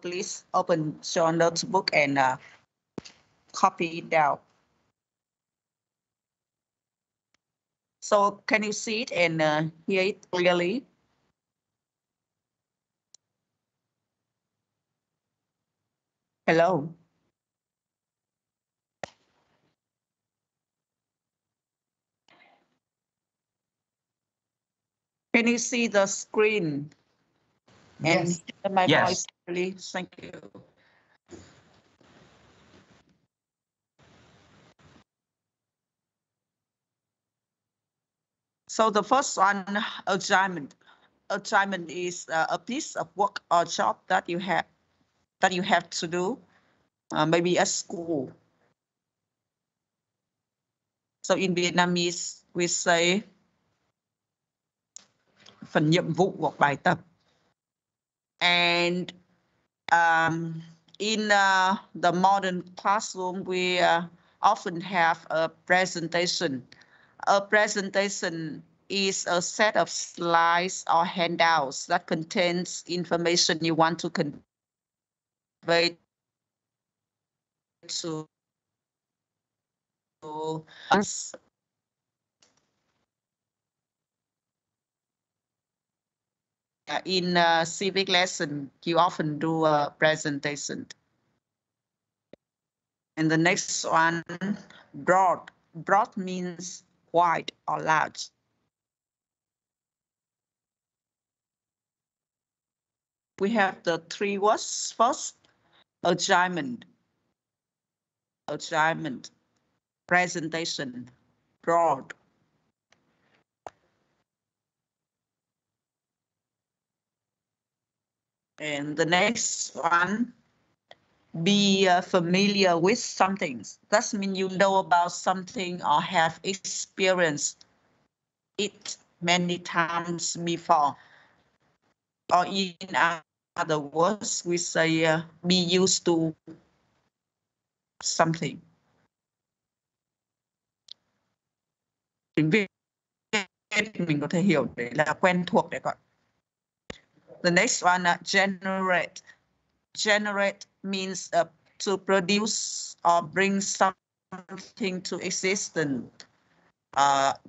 please open your notebook and copy it down. So can you see it and hear it clearly? Hello. Can you see the screen? Yes. And hear my Yes. voice clearly? Thank you. So the first one, assignment. Assignment is a piece of work or job that you have to do, maybe at school. So in Vietnamese, we say phần nhiệm vụ hoặc bài tập. And in the modern classroom, we often have a presentation. A presentation is a set of slides or handouts that contains information you want to convey to us. In a civic lesson, you often do a presentation. And the next one, broad. Broad means wide or large. We have the three words. First, assignment, presentation, broad. And the next one, be familiar with something. That means you know about something or have experienced it many times before. Or in other words, we say be used to something. Tiếng Việt mình có thể hiểu đấy là quen thuộc đấy gọi. The next one, generate. Generate means to produce or bring something to existence.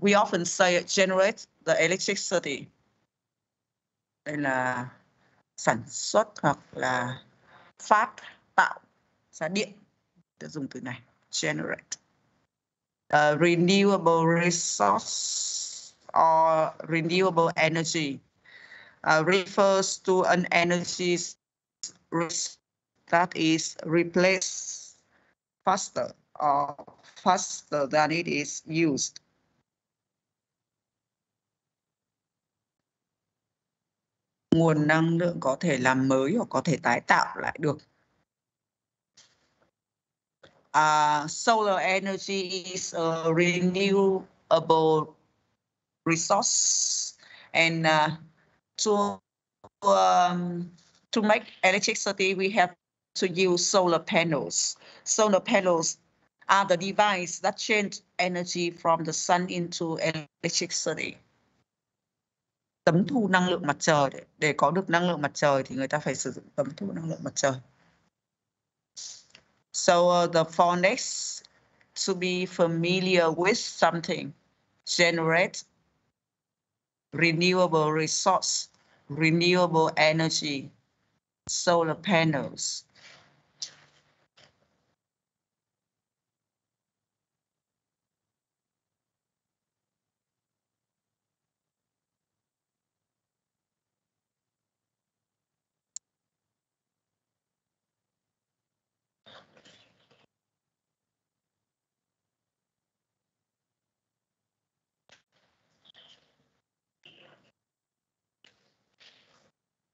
We often say generate the electricity. Đây là sản xuất hoặc là phát tạo ra điện. Để dùng từ này, generate. Renewable resource or renewable energy refers to an energy that is replaced faster or faster than it is used. Nguồn năng lượng có thể làm mới hoặc có thể tái tạo lại được. Solar energy is a renewable resource, and to make electricity, we have to use solar panels. Solar panels are the device that change energy from the sun into electricity. Tấm thu năng lượng mặt trời, để có được năng lượng mặt trời thì người ta phải sử dụng tấm thu năng lượng mặt trời. So the phonics, to be familiar with something, generate, renewable resource, renewable energy, solar panels.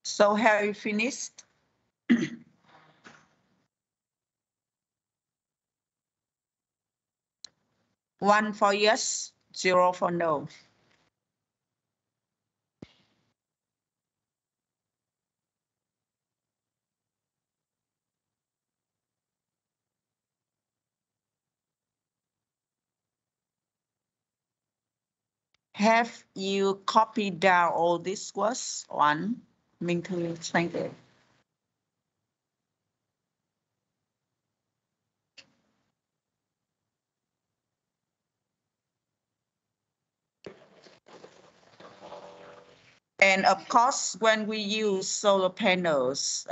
So have you finished? One for yes, zero for no. Have you copied down all these words? One, Minh Thư, thank you. And of course, when we use solar panels,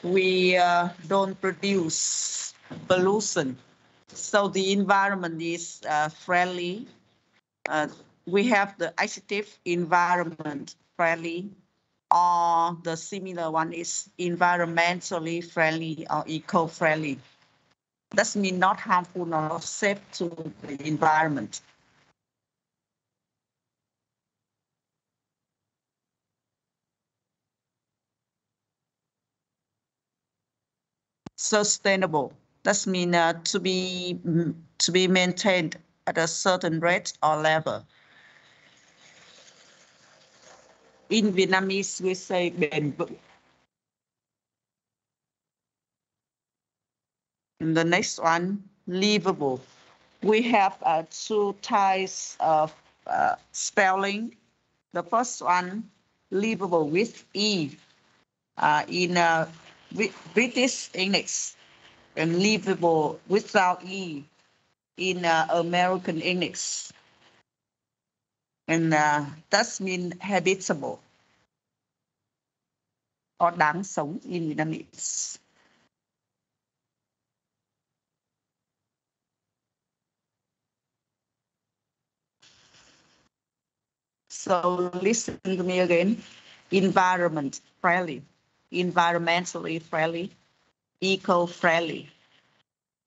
we don't produce pollution. So the environment is friendly. We have the adjective environment friendly, or the similar one is environmentally friendly or eco-friendly. That means not harmful nor safe to the environment. Sustainable. That means to be maintained at a certain rate or level. In Vietnamese, we say bền vững. And the next one, livable. We have two types of spelling. The first one, livable with E in British English, and livable without E in American English. And that means habitable or đáng sống in Vietnamese. So listen to me again. Environment friendly, environmentally friendly, eco-friendly,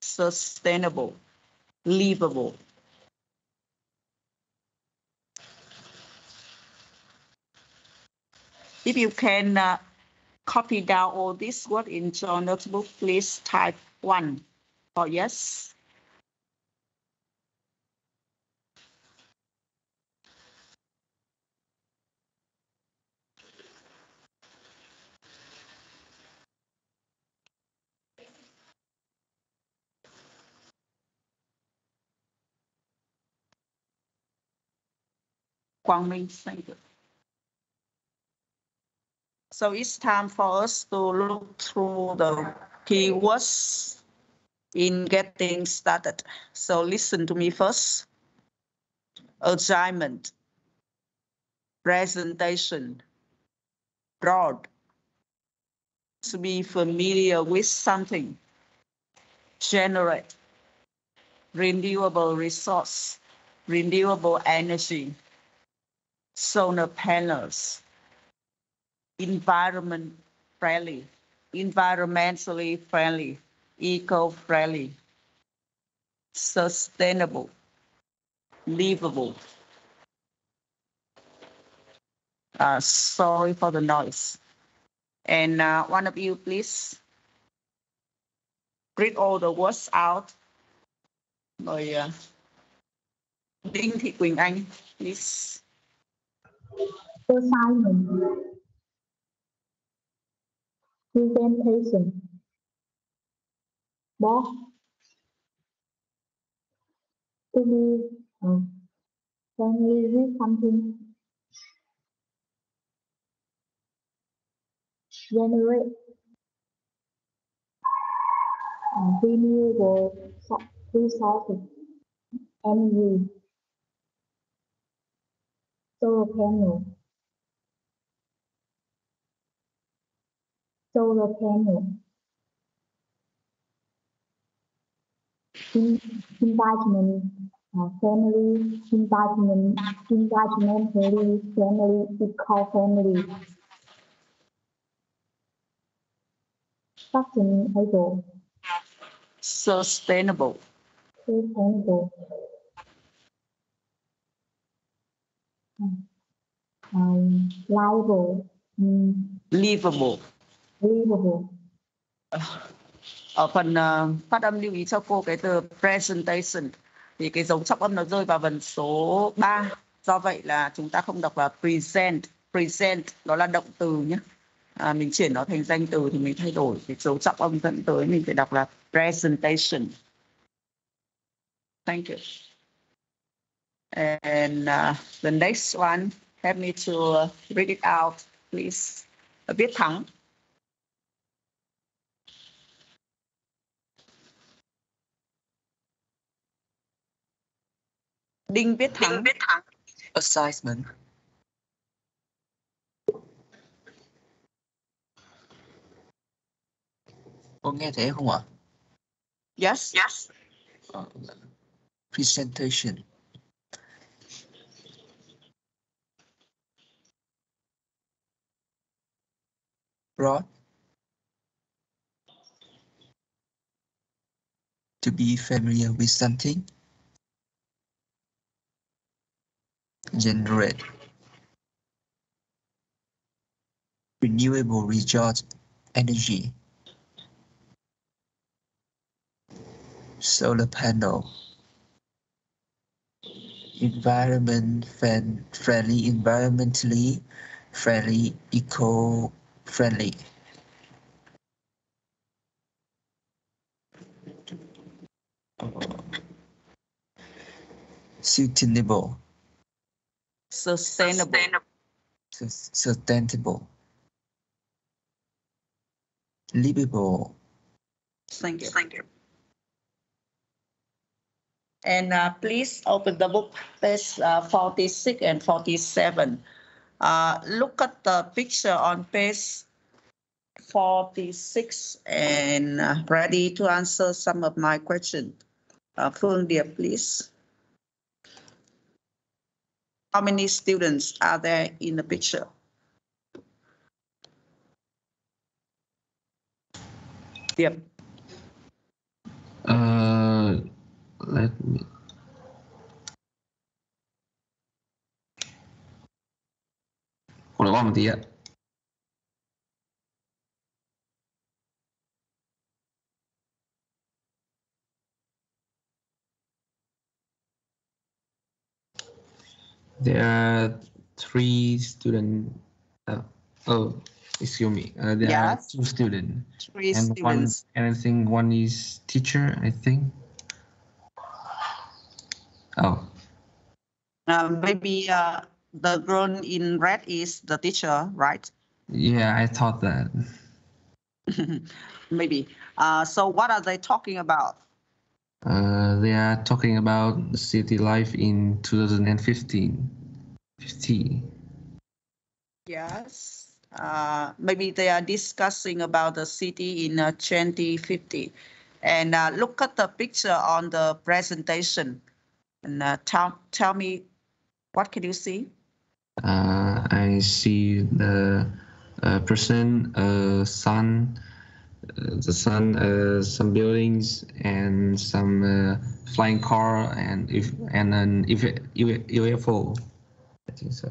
sustainable, livable. If you can copy down all this word in your notebook, please type 1 or yes. Quang Minh, thank you. So it's time for us to look through the keywords in getting started. So listen to me first. Assignment, presentation, broad, to be familiar with something, generate, renewable resource, renewable energy, solar panels, environment friendly, environmentally friendly, eco-friendly, sustainable, livable. Sorry for the noise. And one of you, please read all the words out. Rồi Đinh Thị Quỳnh Anh, please. Assignment, presentation, box, to be familiar with something, generate, renewable resources, energy, solar panel, environment, family, environmentally family, eco-family, sustainable, Sustainable, sustainable, liable, livable. livable. Ở phần phát âm lưu ý cho cô cái từ presentation thì cái dấu trọng âm nó rơi vào vần số 3. Do vậy là chúng ta không đọc là present. Present đó là động từ nhé. Mình chuyển nó thành danh từ thì mình thay đổi cái dấu trọng âm dẫn tới mình phải đọc là presentation. Thank you. And the next one, help me to read it out, please. Viết thắng. Đinh viết thắng. Assignment, Có nghe thấy không ạ? Yes. Yes. Presentation. Broad. To be familiar with something. Generate. Renewable resource energy. Solar panel. Friendly, environmentally friendly, eco-friendly. Sustainable. Sustainable. Sustainable. Livable. Thank you. And please open the book, page 46 and 47. Look at the picture on page 46 and ready to answer some of my questions. Phương Điệp, please. How many students are there in the picture? Điệp. Let me. Hold on một tí ạ. There are 3 students. Excuse me. There are 2 students. 3 and students. I think one is teacher, I think. Maybe the girl in red is the teacher, right? Yeah, I thought that. Maybe. So what are they talking about? They are talking about city life in 2015. Yes. Maybe they are discussing about the city in 2050. And look at the picture on the presentation. And tell me, what can you see? I see the person, sun, some buildings and some flying car and an UFO. I think so.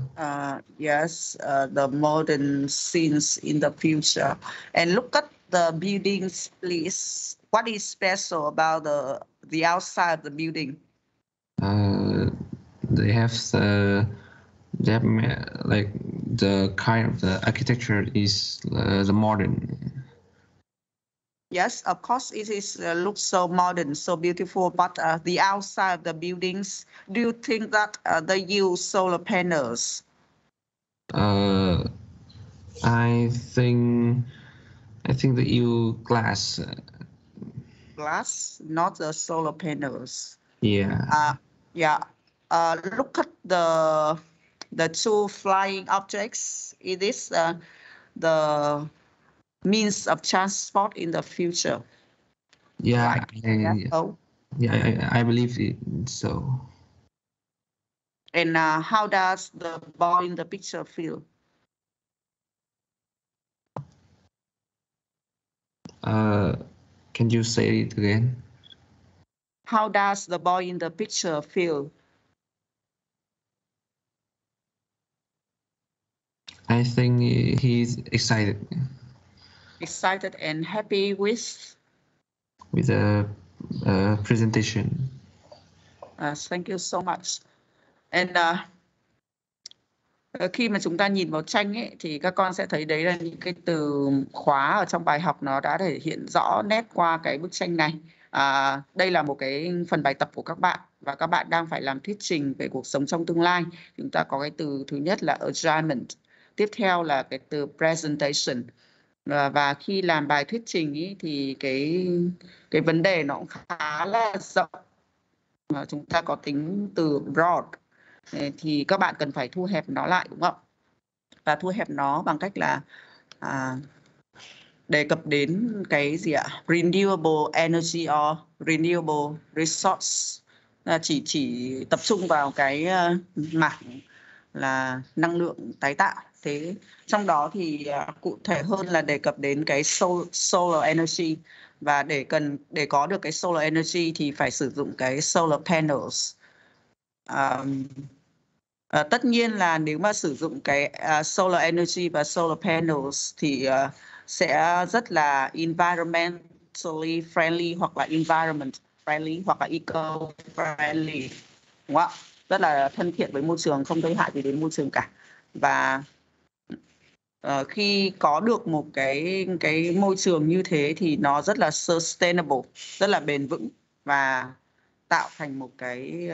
Yes, the modern scenes in the future. And look at the buildings, please. What is special about the outside of the building? They have like the kind of the architecture is the modern. Yes, of course, it is looks so modern, so beautiful. But the outside of the buildings, do you think that they use solar panels? I think they use glass. Glass, not the solar panels. Yeah. Yeah. Look at the 2 flying objects. It is the means of transport in the future. Yeah. Right? I believe it so. And how does the boy in the picture feel? Can you say it again? How does the boy in the picture feel? I think he's excited. Excited and happy with the presentation. Thank you so much. And khi mà chúng ta nhìn vào tranh ấy, thì các con sẽ thấy đấy là những cái từ khóa ở trong bài học nó đã thể hiện rõ nét qua cái bức tranh này. Đây là một cái phần bài tập của các bạn và các bạn đang phải làm thuyết trình về cuộc sống trong tương lai. Chúng ta có cái từ thứ nhất là adjournment, tiếp theo là cái từ presentation. Và khi làm bài thuyết trình ý, thì cái vấn đề nó cũng khá là rộng. Chúng ta có tính từ broad thì các bạn cần phải thu hẹp nó lại, đúng không? Và thu hẹp nó bằng cách là đề cập đến cái gì ạ? Renewable energy or renewable resource, là chỉ tập trung vào cái mảng là năng lượng tái tạo. Thế trong đó thì cụ thể hơn là đề cập đến cái solar energy, và để có được cái solar energy thì phải sử dụng cái solar panels. Tất nhiên là nếu mà sử dụng cái solar energy và solar panels thì sẽ rất là environmentally friendly, hoặc là environment friendly, hoặc là eco friendly, đúng không ạ? Rất là thân thiện với môi trường, không gây hại gì đến môi trường cả. Và khi có được một cái môi trường như thế thì nó rất là sustainable, rất là bền vững, và tạo thành một cái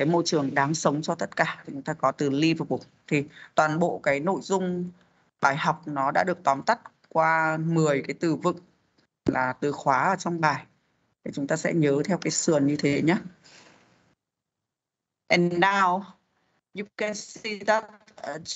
môi trường đáng sống cho tất cả. Thì chúng ta có từ livable. Thì toàn bộ cái nội dung bài học nó đã được tóm tắt qua 10 cái từ vựng là từ khóa ở trong bài. Thì chúng ta sẽ nhớ theo cái sườn như thế nhé. And now you can see that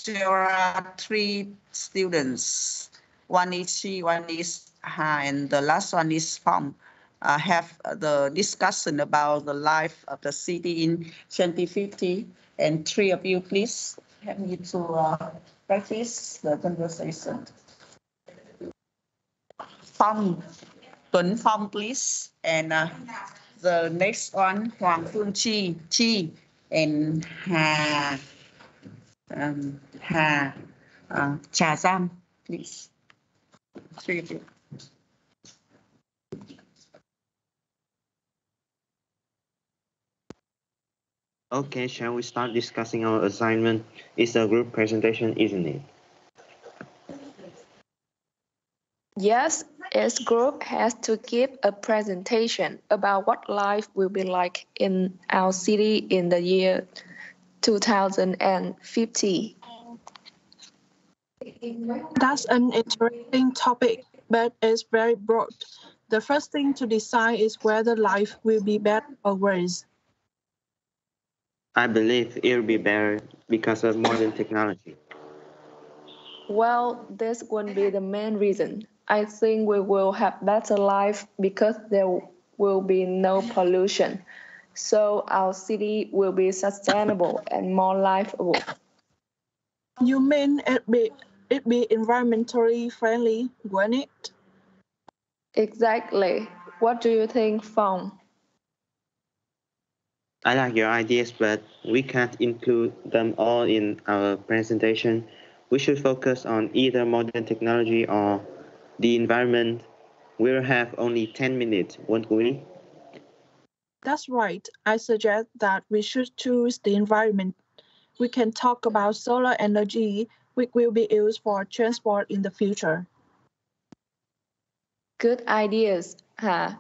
there are 3 students. One is she, one is Ha, and the last one is Phong. Have the discussion about the life of the city in 2050. And 3 of you, please help me to practice the conversation. Phong, Tuấn Phong, please. And the next one, Hoàng Phương Chi, and Trà Giang, please. 3 of you. Okay, shall we start discussing our assignment? It's a group presentation, isn't it? Yes, each group has to give a presentation about what life will be like in our city in the year 2050. That's an interesting topic, but it's very broad. The first thing to decide is whether life will be better or worse. I believe it'll be better because of modern technology. Well, this won't be the main reason. I think we will have better life because there will be no pollution. So our city will be sustainable and more livable. You mean it be environmentally friendly, won't it? Exactly. What do you think, Phong? I like your ideas, but we can't include them all in our presentation. We should focus on either modern technology or the environment. We'll have only 10 minutes, won't we? That's right. I suggest that we should choose the environment. We can talk about solar energy, which will be used for transport in the future. Good ideas, huh?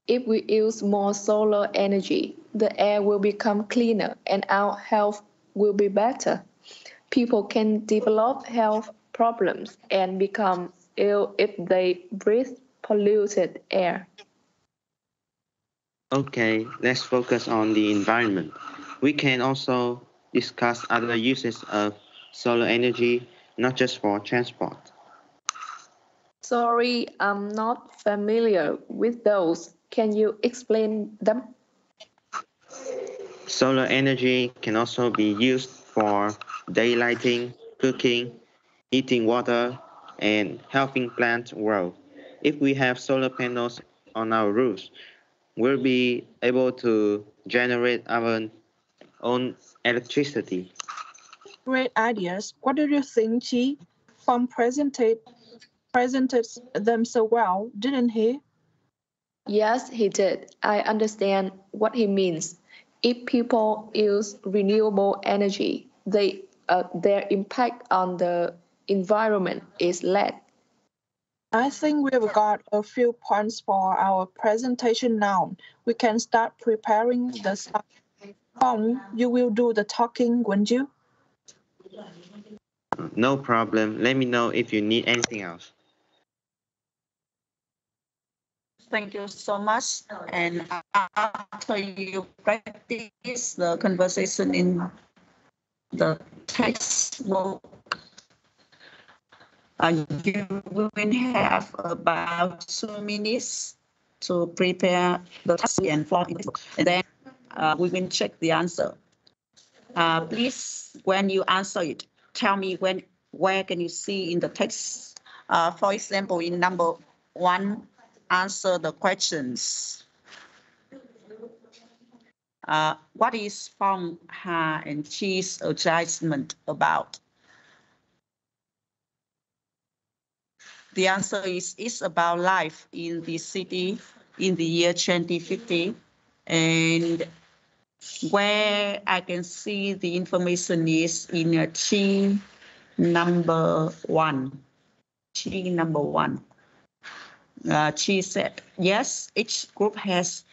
If we use more solar energy, the air will become cleaner and our health will be better. People can develop health problems and become ill if they breathe polluted air. Okay, let's focus on the environment. We can also discuss other uses of solar energy, not just for transport. Sorry, I'm not familiar with those. Can you explain them? Solar energy can also be used for daylighting, cooking, heating water, and helping plants grow. If we have solar panels on our roofs, we'll be able to generate our own electricity. Great ideas. What do you think, Chi? Phong presented them so well, didn't he? Yes, he did. I understand what he means. If people use renewable energy, their impact on the environment is less. I think we've got a few points for our presentation now. We can start preparing the slide. Phong, you will do the talking, won't you? No problem. Let me know if you need anything else. Thank you so much. And after you practice the conversation in the textbook, You will have about 2 minutes to prepare the task and form, and then we will check the answer. Please, when you answer it, tell me where can you see in the text. For example, in number 1, answer the questions. What is Phong, Ha, and Chi's adjustment about? The answer is it's about life in the city in the year 2050. And where I can see the information is in Chi number 1. Chi number 1. She said, yes, each group has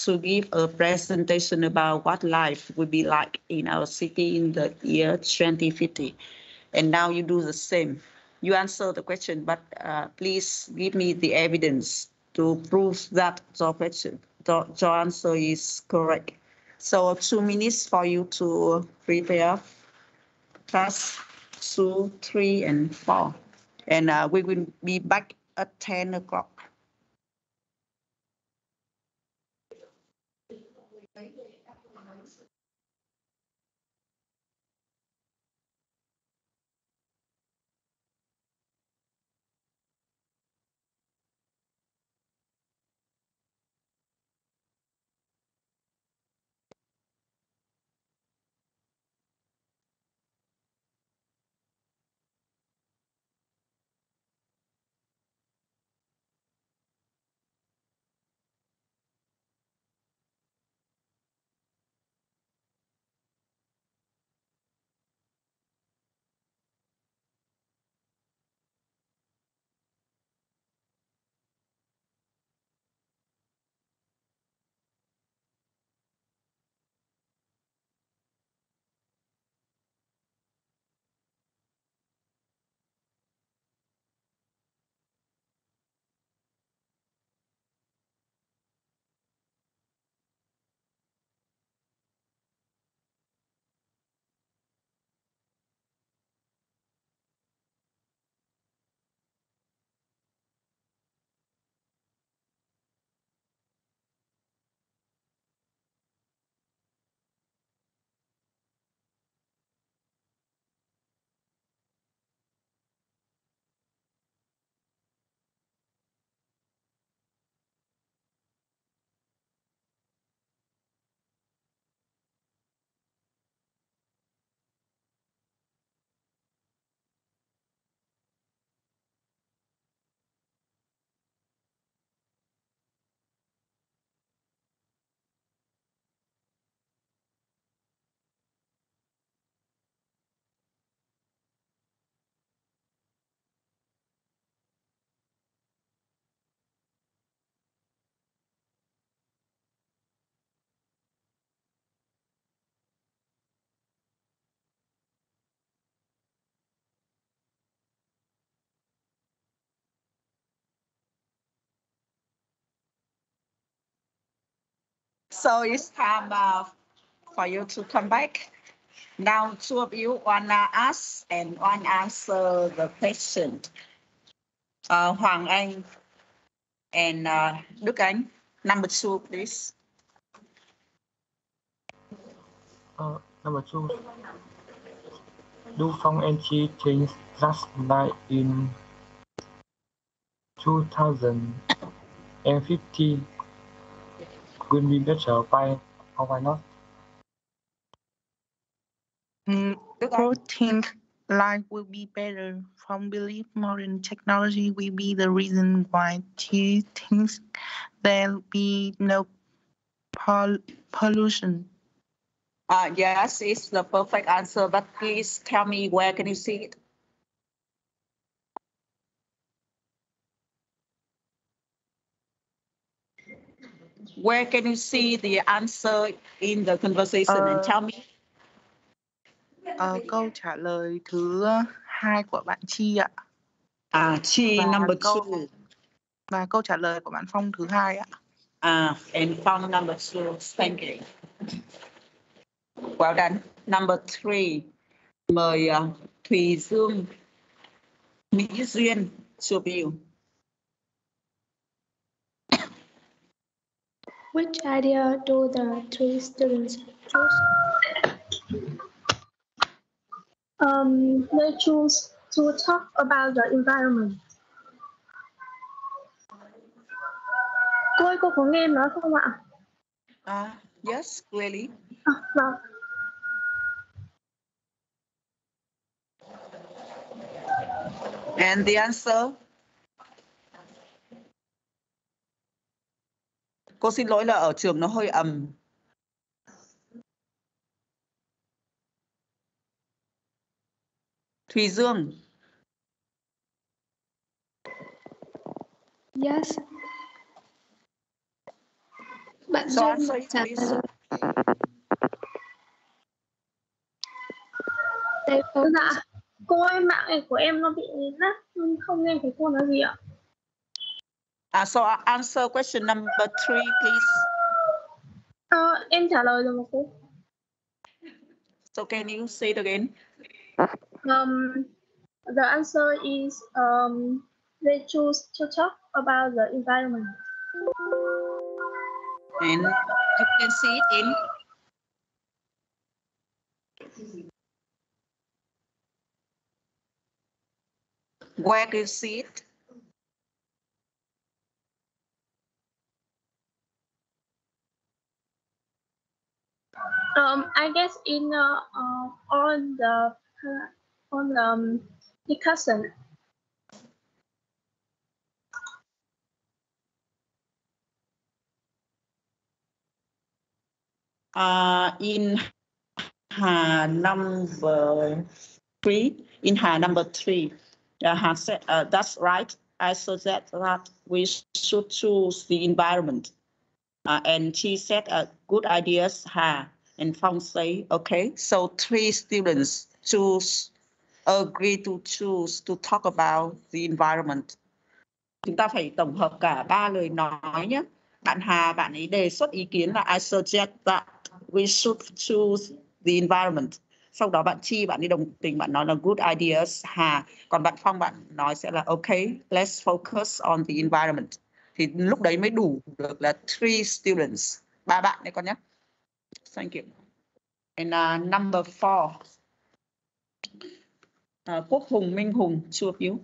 to give a presentation about what life will be like in our city in the year 2050. And now you do the same. You answer the question, but please give me the evidence to prove that your question, your answer is correct. So 2 minutes for you to prepare task 2, 3, and 4. And we will be back at 10 o'clock. So it's time for you to come back. Now, 2 of you, one ask and one answer the question. Hoàng Anh and Đức Anh, number 2, please. Number 2. Do Phong and Chi change last night in 2050 will be better by or why not? People think life will be better. From belief more in technology will be the reason why she thinks there'll be no pollution. Yes, it's the perfect answer, but please tell me where can you see it? Where can you see the answer in the conversation and tell me? Câu trả lời thứ 2 của bạn Chi ạ. Chi number 2. Và câu trả lời của bạn Phong thứ 2 ạ. And Phong number 2. Thank you. Well done. Number 3. Mời Thùy Dương. Mỹ Duyên, chụp you. Which idea do the three students choose? They choose to talk about the environment. Cô ơi, cô có nghe em nói không ạ? Yes, really. Vâng. And the answer? Cô xin lỗi là ở trường nó hơi ầm. Thùy Dương. Yes. Bạn So Duyên answer trả please. lời. Dạ, cô ơi, mạng của em nó bị nát, không nghe thấy cô nói gì ạ? So answer question number 3, please. Em trả lời rồi mà cô. So can you say it again? The answer is they choose to talk about the environment. And you can see it in where do you see it? I guess in on the discussion. In Hà number 3. In Hà number 3. Hà said, that's right. I suggest that we should choose the environment. And she said, good ideas, Hà. And Phong say, okay. So 3 students agree to choose to talk about the environment. Chúng ta phải tổng hợp cả 3 lời nói nhé. Bạn Hà, bạn ấy đề xuất ý kiến là I suggest that we should choose the environment. Sau đó bạn Chi, bạn ấy đồng tình, bạn nói là good ideas, Hà. Còn bạn Phong, bạn nói sẽ là okay, let's focus on the environment. Thì lúc đấy mới đủ được là 3 students. 3 bạn đấy con nhé. Thank you. And number 4. Quốc Hùng, Minh Hùng, two of you.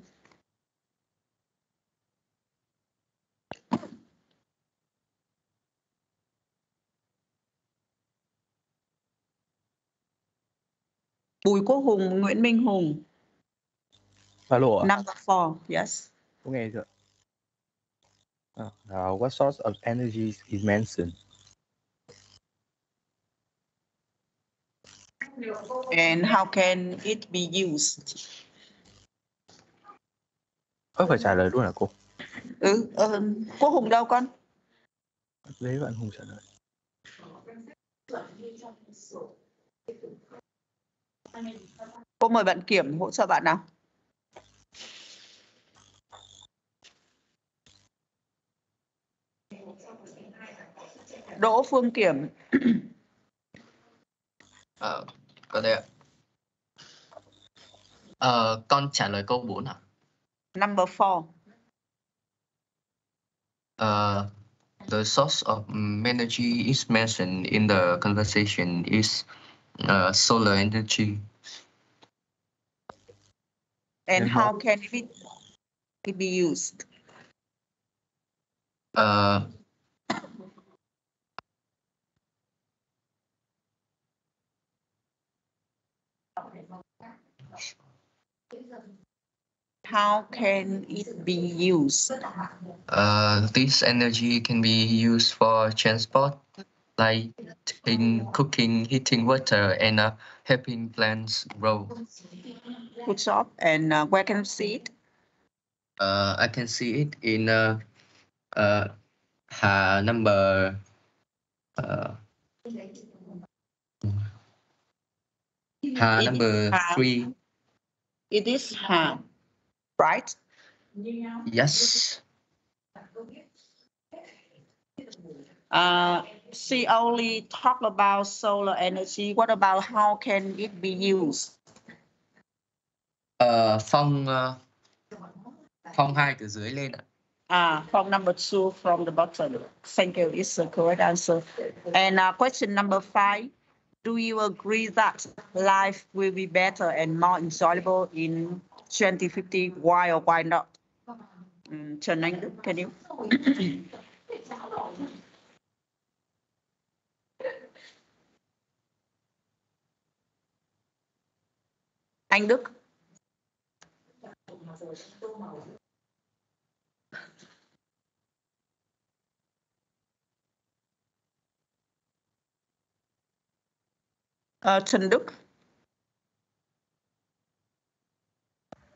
Bùi Quốc Hùng, Nguyễn Minh Hùng. Alo ạ? Number 4, yes. Có nghe chưa? What source of energy is mentioned? And how can it be used? Có phải trả lời luôn hả cô? Quốc Hùng đâu con? Lấy bạn Hùng trả lời. Cô mời bạn Kiểm hỗ trợ bạn nào. Đỗ Phương Kiểm. Có đây ạ. Con trả lời câu 4 ạ. Number 4. The source of energy is mentioned in the conversation is solar energy. And how can it be used? How can it be used? This energy can be used for transport, lighting, cooking, heating water, and helping plants grow. Good job. And where can you see it? I can see it in number 3. It is Hà, right? Yes. She only talked about solar energy. What about how can it be used? Phong Phong 2 từ dưới lên ạ. From number 2 from the bottom. Thank you. It's the correct answer. And question number 5. Do you agree that life will be better and more enjoyable in 2050? Why or why not? Trần Anh Đức, can you? Anh Đức. Trần Đức.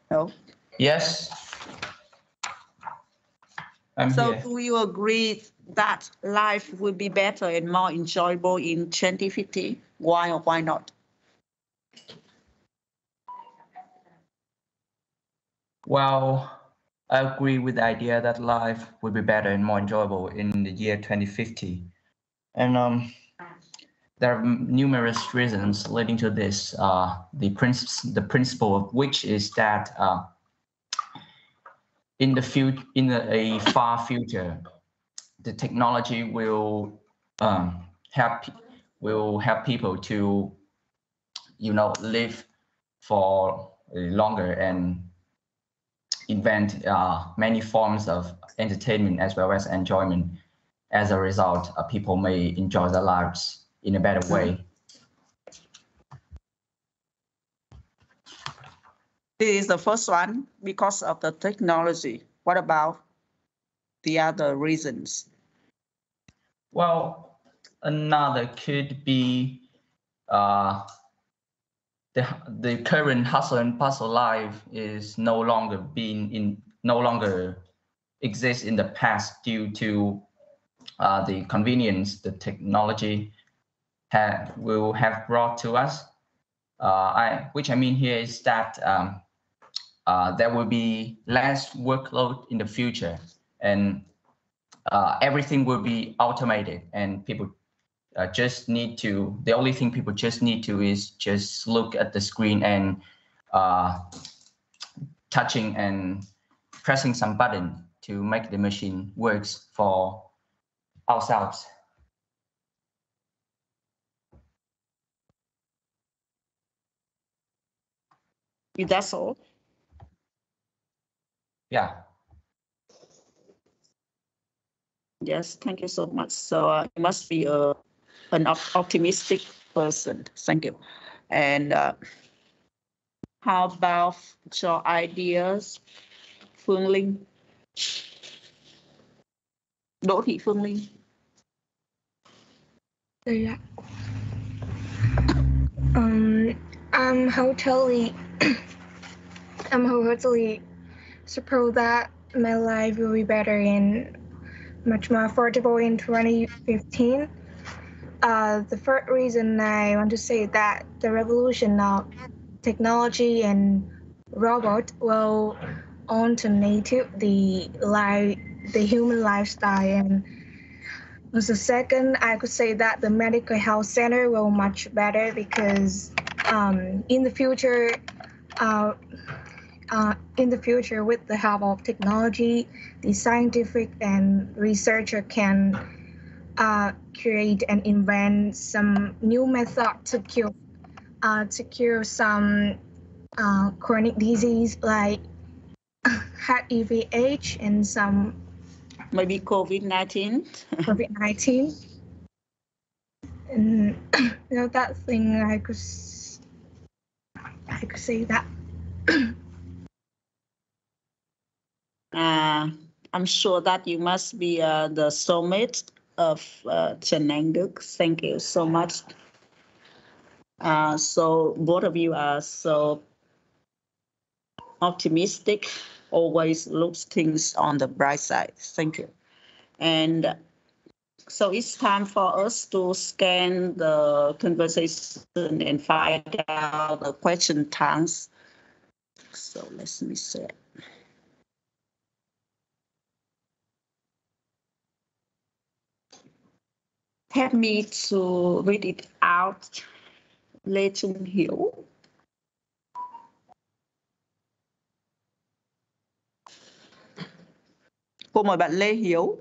No. Yes. I'm So here. do you agree that life will be better and more enjoyable in 2050? Why or why not? Well, I agree with the idea that life will be better and more enjoyable in the year 2050. And there are numerous reasons leading to this. The principle of which is that in a far future, the technology will help people to, live for longer and invent many forms of entertainment as well as enjoyment. As a result, people may enjoy their lives in a better way. This is the first one because of the technology. What about the other reasons? Well, another could be the current hustle and bustle life is no longer exists in the past due to the convenience the technology will have brought to us. Which I mean here is that there will be less workload in the future, and everything will be automated, and people the only thing people just need to is just look at the screen and touching and pressing some button to make the machine works for ourselves. That's all? Yeah. Yes, thank you so much. So you must be an optimistic person. Thank you. And how about your ideas, Phương Linh? Đỗ Thị Phương Linh. I'm wholly suppose that my life will be better and much more affordable in 2015. The first reason I want to say that the revolution of technology and robot will alternate the human lifestyle. And the second, I could say that the medical health center will much better because in the future, with the help of technology, the scientific and researcher can create and invent some new method to cure some chronic disease like HIV/AIDS and some maybe COVID-19. COVID-19. And that thing I could say that. I'm sure that you must be the soulmate of Trần Anh Đức. Thank you so much. So both of you are so optimistic, always looks things on the bright side. Thank you. And so it's time for us to scan the conversation and find out the question tags. So let me see. Help me to read it out, Lê Trung Hiếu. Cô mời bạn Lê Hiếu.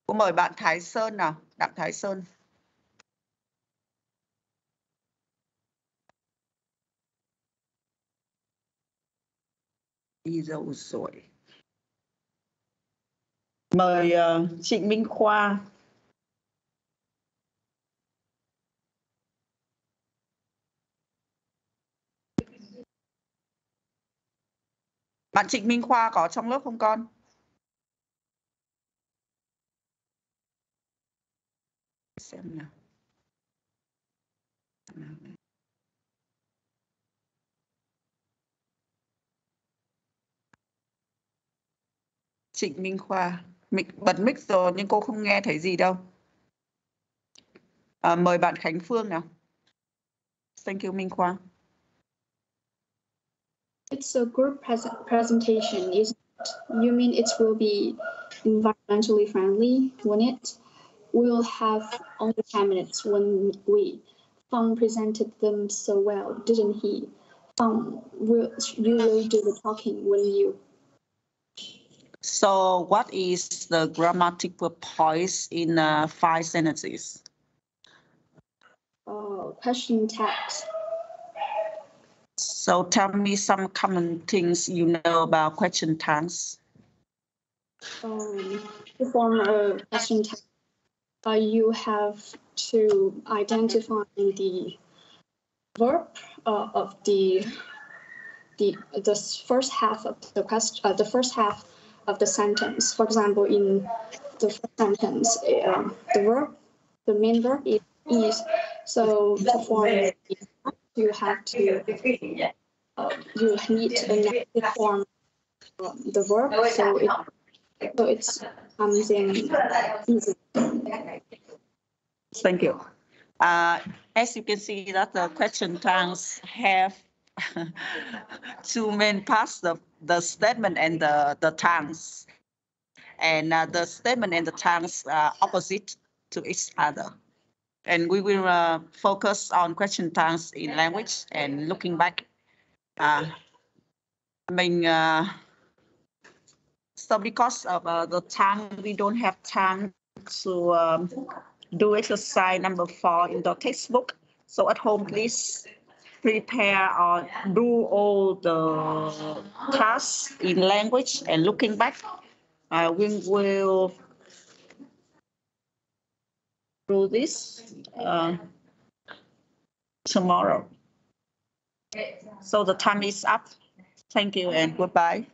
Cô mời bạn Thái Sơn nào, Đặng Thái Sơn. Đi đâu rồi? Mời Trịnh Minh Khoa. Bạn Trịnh Minh Khoa có trong lớp không con? Xem nào. Trịnh Minh Khoa, bật mic rồi nhưng cô không nghe thấy gì đâu. Mời bạn Khánh Phương nào. Thank you, Minh Khoa. It's a group presentation, isn't it? You mean it will be environmentally friendly, won't it? We'll have only 10 minutes when we. Fang presented them so well, didn't he? Fang, you will do the talking, when you. So what is the grammatical points in 5 sentences? Question tags. So tell me some common things you know about question tags. To form a question tag, you have to identify the verb of the first half of the question, the first half of the sentence. For example, in the first sentence, the verb, the main verb is. So to form, you have to you need a negative form the verb, so it's something easy. Thank you. As you can see that the question tags have two main parts, the statement and the tags. And the statement and the tags are opposite to each other. And we will focus on question tags in language and looking back. So because of the time, we don't have time to do exercise number 4 in the textbook. So at home, please prepare or do all the tasks in language and looking back. We will do this tomorrow. So the time is up. Thank you and goodbye.